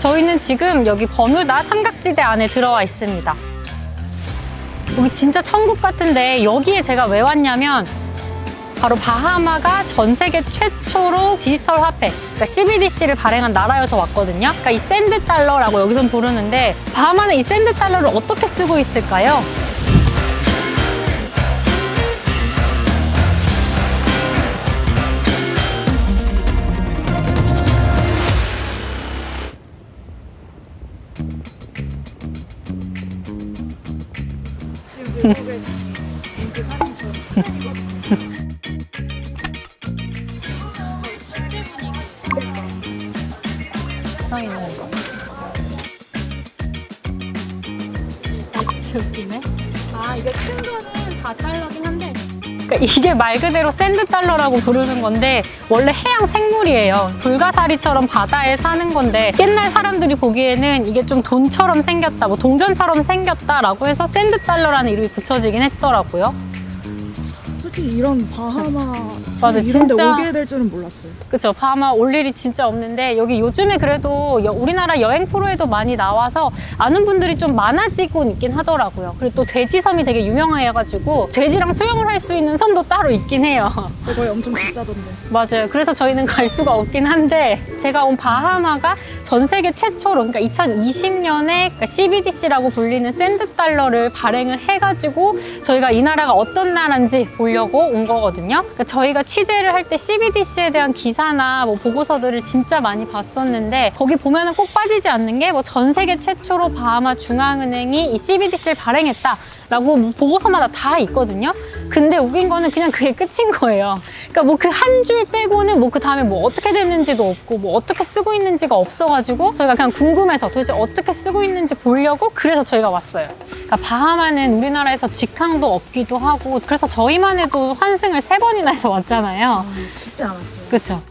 저희는 지금 여기 버뮤다 삼각지대 안에 들어와 있습니다. 여기 진짜 천국 같은데 여기에 제가 왜 왔냐면 바로 바하마가 전 세계 최초로 디지털 화폐, 그러니까 CBDC를 발행한 나라여서 왔거든요. 그러니까 이 샌드 달러라고 여기선 부르는데 바하마는 이 샌드 달러를 어떻게 쓰고 있을까요? 써 있는 거. 진짜 웃기네. 아, 이게 큰 거는 다 달러긴 한데. 그러니까 이게 말 그대로 샌드 달러라고 부르는 건데 원래 해양 생물이에요. 불가사리처럼 바다에 사는 건데 옛날 사람들이 보기에는 이게 좀 돈처럼 생겼다, 뭐 동전처럼 생겼다라고 해서 샌드 달러라는 이름이 붙여지긴 했더라고요. 솔직히 이런 바하마 맞아, 이런 데 진짜. 오게 될 줄은 몰랐어요. 그쵸, 바하마 올 일이 진짜 없는데 여기 요즘에 그래도 우리나라 여행 프로에도 많이 나와서 아는 분들이 좀 많아지고 있긴 하더라고요. 그리고 또 돼지섬이 되게 유명해가지고 돼지랑 수영을 할 수 있는 섬도 따로 있긴 해요. 그거에 엄청 비싸던데. 맞아요. 그래서 저희는 갈 수가 없긴 한데 제가 온 바하마가 전 세계 최초로, 그러니까 2020년에 CBDC라고 불리는 샌드 달러를 발행을 해가지고 저희가 이 나라가 어떤 나라인지 보려고 온 거거든요. 그러니까 저희가 취재를 할 때 CBDC에 대한 기사나 뭐 보고서들을 진짜 많이 봤었는데 거기 보면은 꼭 빠지지 않는 게 뭐 전 세계 최초로 바하마 중앙은행이 이 CBDC를 발행했다 라고 뭐 보고서마다 다 있거든요. 근데 웃긴 거는 그냥 그게 끝인 거예요. 그러니까 뭐 그 한 줄 빼고는 뭐 그 다음에 뭐 어떻게 됐는지도 없고 뭐 어떻게 쓰고 있는지가 없어가지고 저희가 그냥 궁금해서 도대체 어떻게 쓰고 있는지 보려고 그래서 저희가 왔어요. 그러니까 바하마는 우리나라에서 직항도 없기도 하고 그래서 저희만 해도 환승을 3번이나 해서 왔잖아요. 쉽지 않았죠. 그렇죠.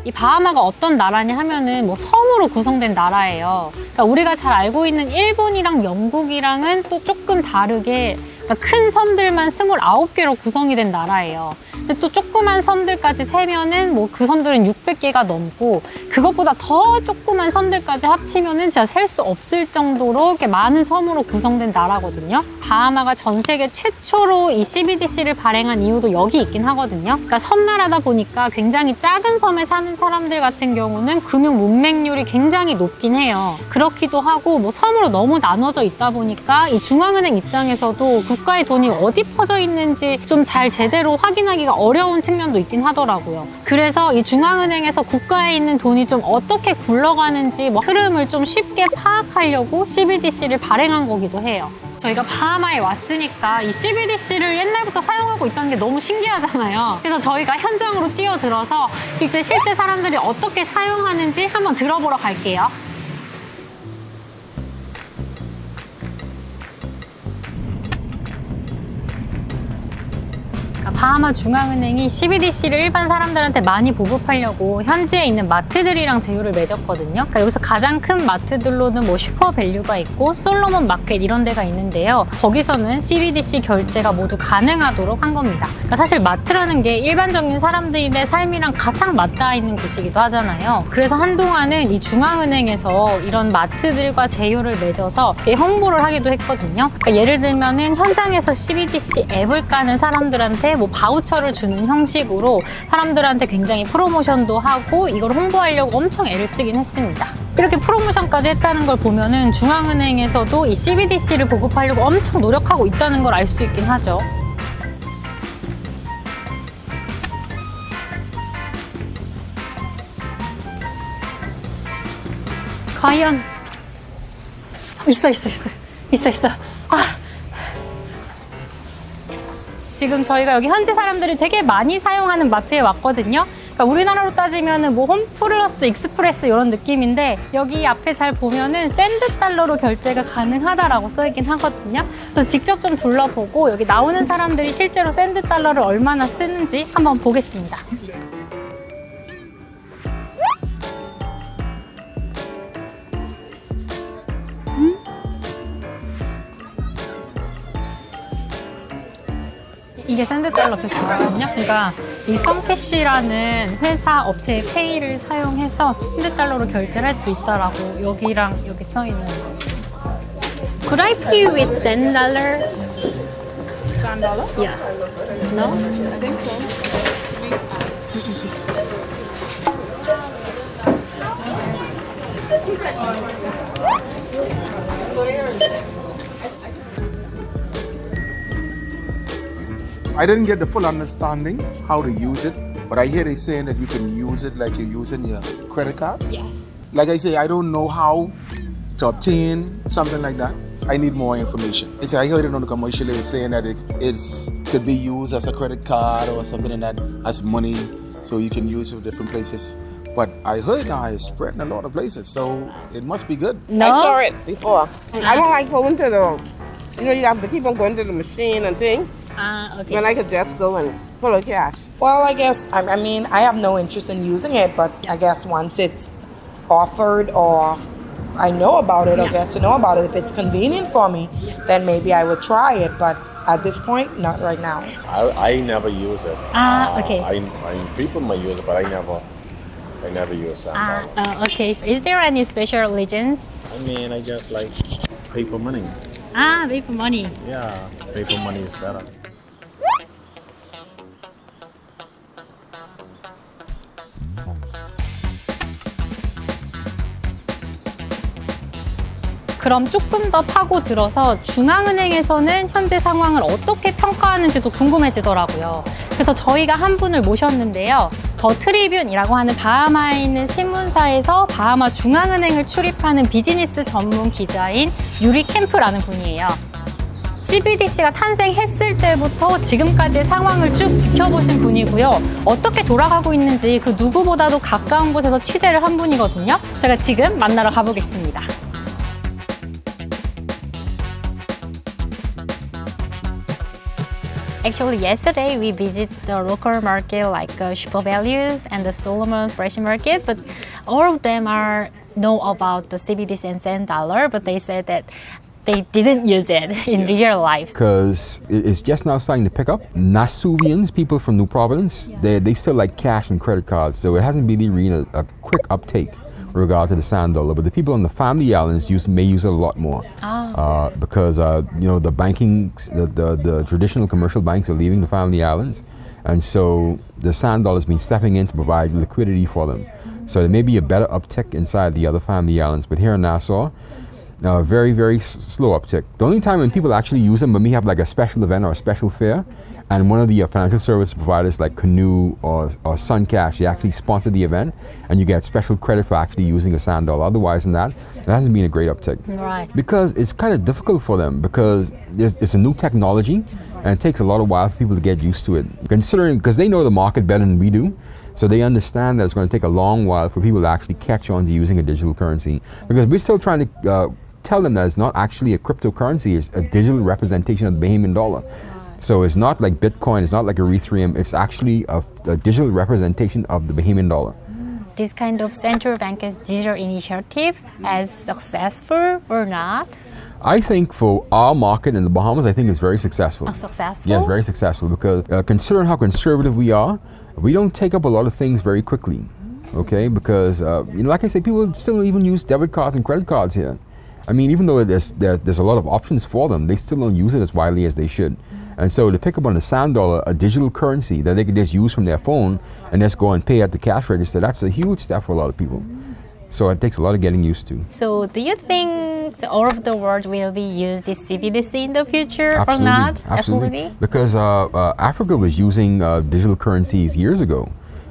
이 바하마가 어떤 나라냐 하면은 뭐 섬으로 구성된 나라예요. 그러니까 우리가 잘 알고 있는 일본이랑 영국이랑은 또 조금 다르게 그러니까 큰 섬들만 29개로 구성이 된 나라예요. 근데 또 조그만 섬들까지 세면은 뭐 그 섬들은 600개가 넘고 그것보다 더 조그만 섬들까지 합치면은 진짜 셀 수 없을 정도로 이렇게 많은 섬으로 구성된 나라거든요. 바하마가 전 세계 최초로 이 CBDC를 발행한 이유도 여기 있긴 하거든요. 그러니까 섬나라다 보니까 굉장히 작은 섬에 사는 사람들 같은 경우는 금융 문맹률이 굉장히 높긴 해요. 그렇기도 하고 뭐 섬으로 너무 나눠져 있다 보니까 이 중앙은행 입장에서도 국가의 돈이 어디 퍼져 있는지 좀 잘 제대로 확인하기가 어려운 측면도 있긴 하더라고요. 그래서 이 중앙은행에서 국가에 있는 돈이 좀 어떻게 굴러가는지 뭐 흐름을 좀 쉽게 파악하려고 CBDC를 발행한 거기도 해요. 저희가 바하마에 왔으니까 이 CBDC를 옛날부터 사용하고 있다는 게 너무 신기하잖아요. 그래서 저희가 현장으로 뛰어들어서 이제 실제 사람들이 어떻게 사용하는지 한번 들어보러 갈게요. 바하마 중앙은행이 CBDC를 일반 사람들한테 많이 보급하려고 현지에 있는 마트들이랑 제휴를 맺었거든요. 그러니까 여기서 가장 큰 마트들로는 뭐 슈퍼밸류가 있고 솔로몬 마켓 이런 데가 있는데요. 거기서는 CBDC 결제가 모두 가능하도록 한 겁니다. 그러니까 사실 마트라는 게 일반적인 사람들의 삶이랑 가장 맞닿아 있는 곳이기도 하잖아요. 그래서 한동안은 이 중앙은행에서 이런 마트들과 제휴를 맺어서 홍보를 하기도 했거든요. 그러니까 예를 들면은 현장에서 CBDC 앱을 까는 사람들한테 뭐 바우처를 주는 형식으로 사람들한테 굉장히 프로모션도 하고 이걸 홍보하려고 엄청 애를 쓰긴 했습니다. 이렇게 프로모션까지 했다는 걸 보면은 중앙은행에서도 이 CBDC를 보급하려고 엄청 노력하고 있다는 걸 알 수 있긴 하죠. 과연 있어. 지금 저희가 여기 현지 사람들이 되게 많이 사용하는 마트에 왔거든요. 그러니까 우리나라로 따지면은 뭐 홈플러스, 익스프레스 이런 느낌인데 여기 앞에 잘 보면은 샌드 달러로 결제가 가능하다라고 써있긴 하거든요. 그래서 직접 좀 둘러보고 여기 나오는 사람들이 실제로 샌드 달러를 얼마나 쓰는지 한번 보겠습니다. 이게 샌드 달러 표시거든요. 그러니까 이 썬캐시라는 회사 업체의 페이를 사용해서 샌드달러로 결제를 할 수 있다라고 여기랑 여기 써 있는 거. Could I pay with $10? $10? Yeah. No? I think so. I didn't get the full understanding how to use it, but I hear they saying that you can use it like you're using your credit card. Yeah. Like I say, I don't know how to obtain something like that. I need more information. They say I heard it on the commercial saying that it's could be used as a credit card or something like that as money, so you can use it for different places. But I heard now it's spread in a lot of places, so it must be good. No? I saw it before. I don't like going to the, you have to keep on going to the machine and thing. Ah, okay. When I could just go and pull a cash. Well, I guess, I mean, I have no interest in using it, but I guess once it's offered or I know about it or get to know about it, if it's convenient for me, then maybe I would try it. But at this point, not right now. I never use it. Okay. People might use it, but I never use it. Okay. Is there any special religions? I mean, I just like paper money. Paper money. Yeah, paper money is better. 그럼 조금 더 파고 들어서 중앙은행에서는 현재 상황을 어떻게 평가하는지도 궁금해지더라고요. 그래서 저희가 한 분을 모셨는데요. 더 트리뷴이라고 하는 바하마에 있는 신문사에서 바하마 중앙은행을 출입하는 비즈니스 전문 기자인 유리 캠프라는 분이에요. CBDC가 탄생했을 때부터 지금까지의 상황을 쭉 지켜보신 분이고요. 어떻게 돌아가고 있는지 그 누구보다도 가까운 곳에서 취재를 한 분이거든요. 제가 지금 만나러 가보겠습니다. Actually, yesterday we visit the local market like Super Values and the Solomon Fresh Market, but all of them know about the CBDC and Sand Dollar, but they said that they didn't use it in real life. Because it's just now starting to pick up. Nasuvians, people from New Providence, they still like cash and credit cards, so it hasn't really been a quick uptake with regard to the Sand Dollar. But the people on the Family Islands may use it a lot more. Because the banking, the traditional commercial banks are leaving the Family Islands, and so the Sand Dollar has been stepping in to provide liquidity for them. So there may be a better uptick inside the other Family Islands, but here in Nassau, very, very slow uptick. The only time when people actually use them when we have like a special event or a special fair, and one of the financial service providers like Canoe or SunCash, they actually sponsor the event, and you get special credit for actually using a Sand Dollar. Otherwise than that, it hasn't been a great uptick. Right. Because it's kind of difficult for them because it's a new technology, and it takes a lot of while for people to get used to it. Considering, because they know the market better than we do, so they understand that it's going to take a long while for people to actually catch on to using a digital currency. Because we're still trying to tell them that it's not actually a cryptocurrency, it's a digital representation of the Bahamian dollar. So it's not like Bitcoin, it's not like Ethereum, it's actually a digital representation of the Bahamian dollar. This kind of central bank's digital initiative as successful or not? I think for our market in the Bahamas, I think it's very successful. Successful? Yes, very successful because considering how conservative we are, we don't take up a lot of things very quickly, okay? Because, like I said, people still don't even use debit cards and credit cards here. I mean, even though there's a lot of options for them, they still don't use it as widely as they should. And so to pick up on the Sand Dollar, a digital currency that they can just use from their phone and just go and pay at the cash register, that's a huge step for a lot of people. So it takes a lot of getting used to. So do you think all of the world will be use this CBDC in the future Absolutely, or not? Absolutely. Because Africa was using digital currencies years ago.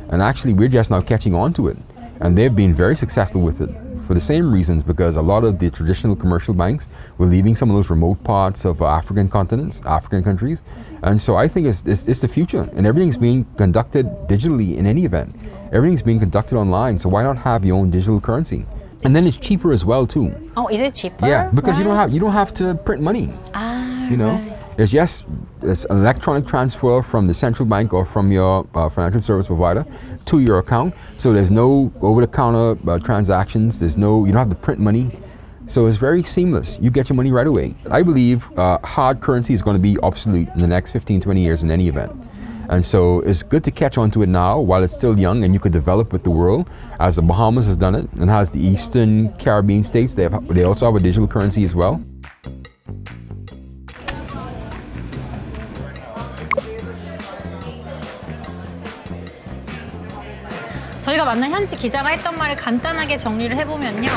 And actually, we're just now catching on to it. And they've been very successful with it for the same reasons, because a lot of the traditional commercial banks were leaving some of those remote parts of African continents, African countries. And so I think it's the future. And everything's being conducted digitally in any event. Everything's being conducted online. So why not have your own digital currency? And then it's cheaper as well too. Oh, is it cheaper? Yeah, because Right. you don't have to print money. You know, Right. it's just an electronic transfer from the central bank or from your financial service provider to your account. So there's no over-the-counter transactions. You don't have to print money. So it's very seamless. You get your money right away. I believe hard currency is going to be obsolete in the next 15, 20 years in any event. And so it's good to catch on to it now while it's still young and you could develop with the world, as the Bahamas has done it and has the Eastern Caribbean states. They also have a digital currency as well. 저희가 만난 현지 기자가 했던 말을 간단하게 정리를 해보면요.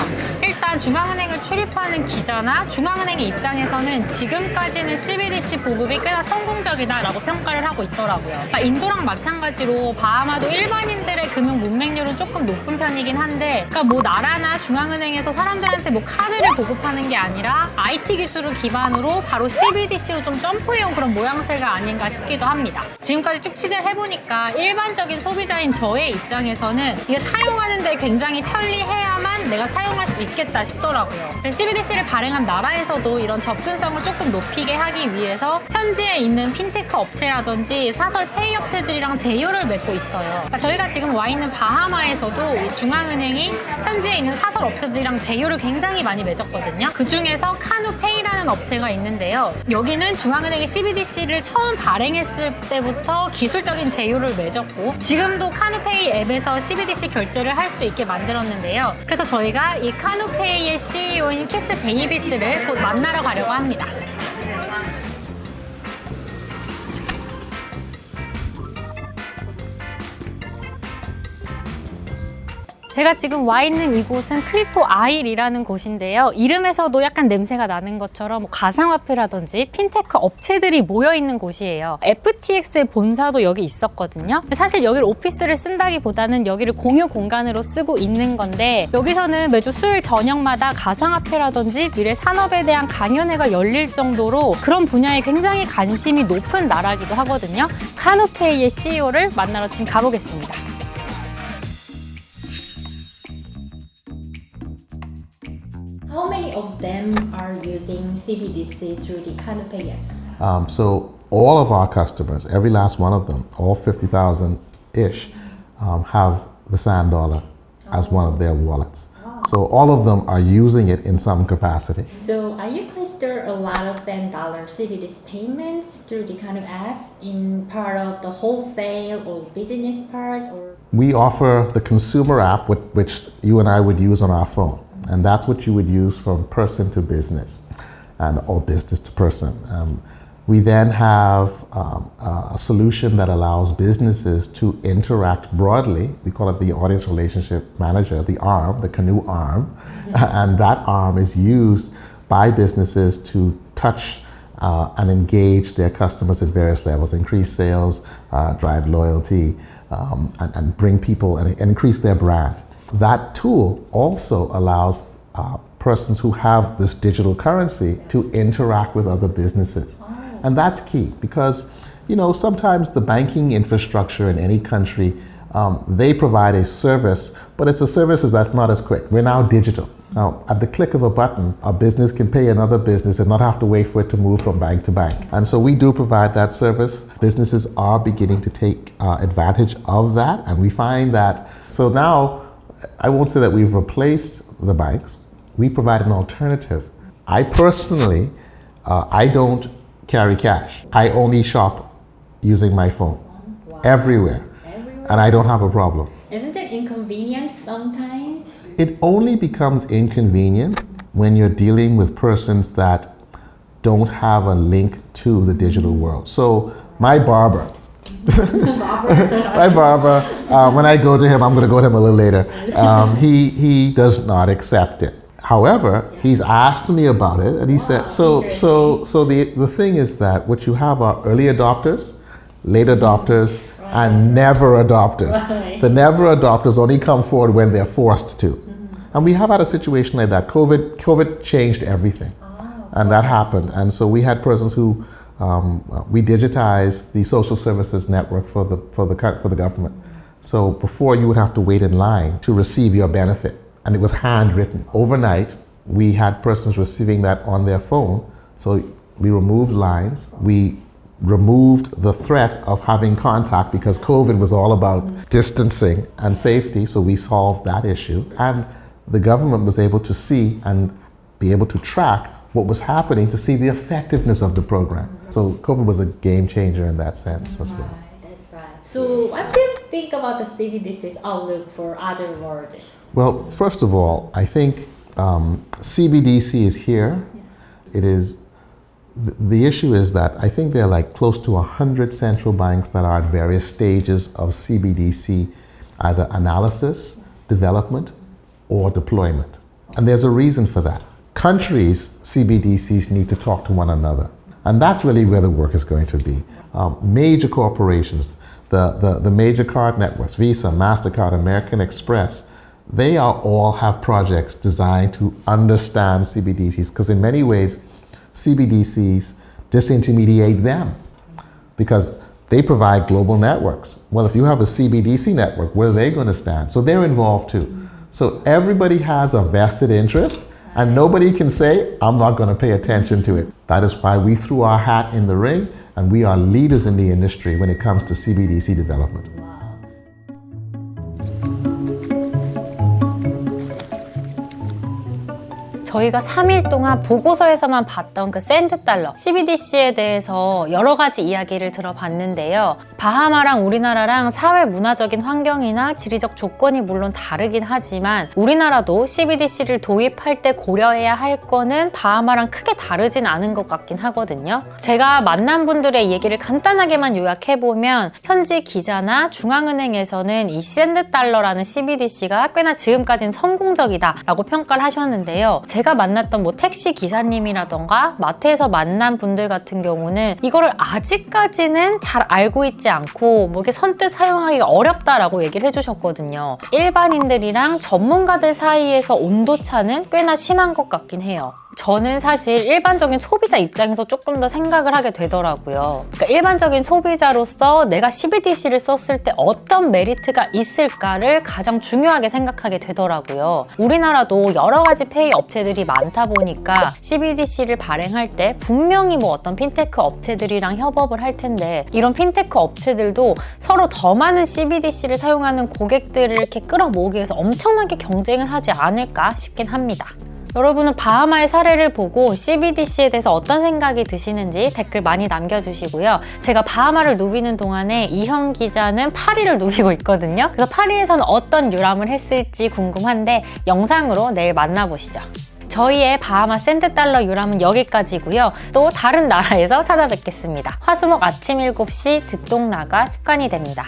일단 중앙은행을 출입하는 기자나 중앙은행의 입장에서는 지금까지는 CBDC 보급이 꽤나 성공적이다라고 평가를 하고 있더라고요. 그러니까 인도랑 마찬가지로 바하마도 일반인들의 금융 문맹률은 조금 높은 편이긴 한데, 그러니까 뭐 나라나 중앙은행에서 사람들한테 뭐 카드를 보급하는 게 아니라 IT 기술을 기반으로 바로 CBDC로 좀 점프해온 그런 모양새가 아닌가 싶기도 합니다. 지금까지 쭉 취재를 해보니까 일반적인 소비자인 저의 입장에서는 이게 사용하는데 굉장히 편리해야만 내가 사용할 수 있겠다 싶더라고요. CBDC를 발행한 나라에서도 이런 접근성을 조금 높이게 하기 위해서 현지에 있는 핀테크 업체라든지 사설 페이 업체들이랑 제휴를 맺고 있어요. 그러니까 저희가 지금 와 있는 바하마에서도 이 중앙은행이 현지에 있는 사설 업체들이랑 제휴를 굉장히 많이 맺었거든요. 그 중에서 카누페이라는 업체가 있는데요. 여기는 중앙은행이 CBDC를 처음 발행했을 때부터 기술적인 제휴를 맺었고, 지금도 카누페이 앱에서 CBDC 결제를 할 수 있게 만들었는데요. 그래서 저희가 이 카누페이의 CEO인 캐스 데이비스를 곧 만나러 가려고 합니다. 제가 지금 와 있는 이곳은 크립토 아일이라는 곳인데요. 이름에서도 약간 냄새가 나는 것처럼 가상화폐라든지 핀테크 업체들이 모여있는 곳이에요. FTX의 본사도 여기 있었거든요. 사실 여기를 오피스를 쓴다기보다는 여기를 공유 공간으로 쓰고 있는 건데, 여기서는 매주 수요일 저녁마다 가상화폐라든지 미래 산업에 대한 강연회가 열릴 정도로 그런 분야에 굉장히 관심이 높은 나라기도 하거든요. 카누페이의 CEO를 만나러 지금 가보겠습니다. How many of them are using CBDC through the Canopy apps? So all of our customers, every last one of them, all 50,000-ish, have the Sand Dollar as one of their wallets. So all of them are using it in some capacity. So are you consider a lot of Sand Dollar CBDC payments through the kind of apps in part of the wholesale or business part? Or We offer the consumer app, which you and I would use on our phone. And that's what you would use from person to business or business to person. We then have a solution that allows businesses to interact broadly. We call it the Audience Relationship Manager, the ARM, the Canoe ARM. And that ARM is used by businesses to touch and engage their customers at various levels, increase sales, drive loyalty, and bring people and increase their brand. That tool also allows persons who have this digital currency to interact with other businesses. And that's key because, you know, sometimes the banking infrastructure in any country, they provide a service, but it's a service that's not as quick. We're now digital. Now, at the click of a button, a business can pay another business and not have to wait for it to move from bank to bank. And so we do provide that service. Businesses are beginning to take advantage of that. And we find that, so now, I won't say that we've replaced the banks. We provide an alternative. I personally, I don't carry cash. I only shop using my phone. Wow. Everywhere. And I don't have a problem. isn't it inconvenient sometimes? It only becomes inconvenient when you're dealing with persons that don't have a link to the digital world. So my barber, when I go to him, I'm going to go to him a little later. He does not accept it. However, he's asked me about it, and he said, so the thing is that what you have are early adopters, late adopters, and never adopters. Right. The never adopters only come forward when they're forced to. And we have had a situation like that. COVID changed everything, and that happened. And so we had persons who we digitized the social services network for the government. So before you would have to wait in line to receive your benefit, and it was handwritten. Overnight, we had persons receiving that on their phone. So we removed lines. We removed the threat of having contact because COVID was all about distancing and safety. So we solved that issue. And the government was able to see and be able to track what was happening to see the effectiveness of the program. So COVID was a game changer in that sense as well. So what do you think about the CBDC's outlook for other world? Well, first of all, I think CBDC is here. It is. The issue is that I think there are like close to 100 central banks that are at various stages of CBDC, either analysis, development, or deployment. And there's a reason for that. Countries, CBDCs need to talk to one another. And that's really where the work is going to be. Major corporations, the major card networks, Visa, MasterCard, American Express, they all have projects designed to understand CBDCs, because in many ways, CBDCs disintermediate them because they provide global networks. Well, if you have a CBDC network, where are they going to stand? So they're involved too. So everybody has a vested interest, and nobody can say, I'm not going to pay attention to it. That is why we threw our hat in the ring, and we are leaders in the industry when it comes to CBDC development. 저희가 3일 동안 보고서에서만 봤던 그 샌드 달러, CBDC에 대해서 여러 가지 이야기를 들어봤는데요. 바하마랑 우리나라랑 사회 문화적인 환경이나 지리적 조건이 물론 다르긴 하지만 우리나라도 CBDC를 도입할 때 고려해야 할 거는 바하마랑 크게 다르진 않은 것 같긴 하거든요. 제가 만난 분들의 얘기를 간단하게만 요약해보면 현지 기자나 중앙은행에서는 이 샌드 달러라는 CBDC가 꽤나 지금까지는 성공적이다 라고 평가를 하셨는데요. 제가 만났던 뭐 택시 기사님이라던가 마트에서 만난 분들 같은 경우는 이거를 아직까지는 잘 알고 있지 않고 뭐 이렇게 선뜻 사용하기가 어렵다라고 얘기를 해주셨거든요. 일반인들이랑 전문가들 사이에서 온도차는 꽤나 심한 것 같긴 해요. 저는 사실 일반적인 소비자 입장에서 조금 더 생각을 하게 되더라고요. 그러니까 일반적인 소비자로서 내가 CBDC를 썼을 때 어떤 메리트가 있을까를 가장 중요하게 생각하게 되더라고요. 우리나라도 여러 가지 페이 업체들이 많다 보니까 CBDC를 발행할 때 분명히 뭐 어떤 핀테크 업체들이랑 협업을 할 텐데 이런 핀테크 업체들도 서로 더 많은 CBDC를 사용하는 고객들을 이렇게 끌어모으기 위해서 엄청나게 경쟁을 하지 않을까 싶긴 합니다. 여러분은 바하마의 사례를 보고 CBDC에 대해서 어떤 생각이 드시는지 댓글 많이 남겨주시고요. 제가 바하마를 누비는 동안에 이현 기자는 파리를 누비고 있거든요. 그래서 파리에서는 어떤 유람을 했을지 궁금한데 영상으로 내일 만나보시죠. 저희의 바하마 샌드 달러 유람은 여기까지고요. 또 다른 나라에서 찾아뵙겠습니다. 화수목 아침 7시 듣동라가 습관이 됩니다.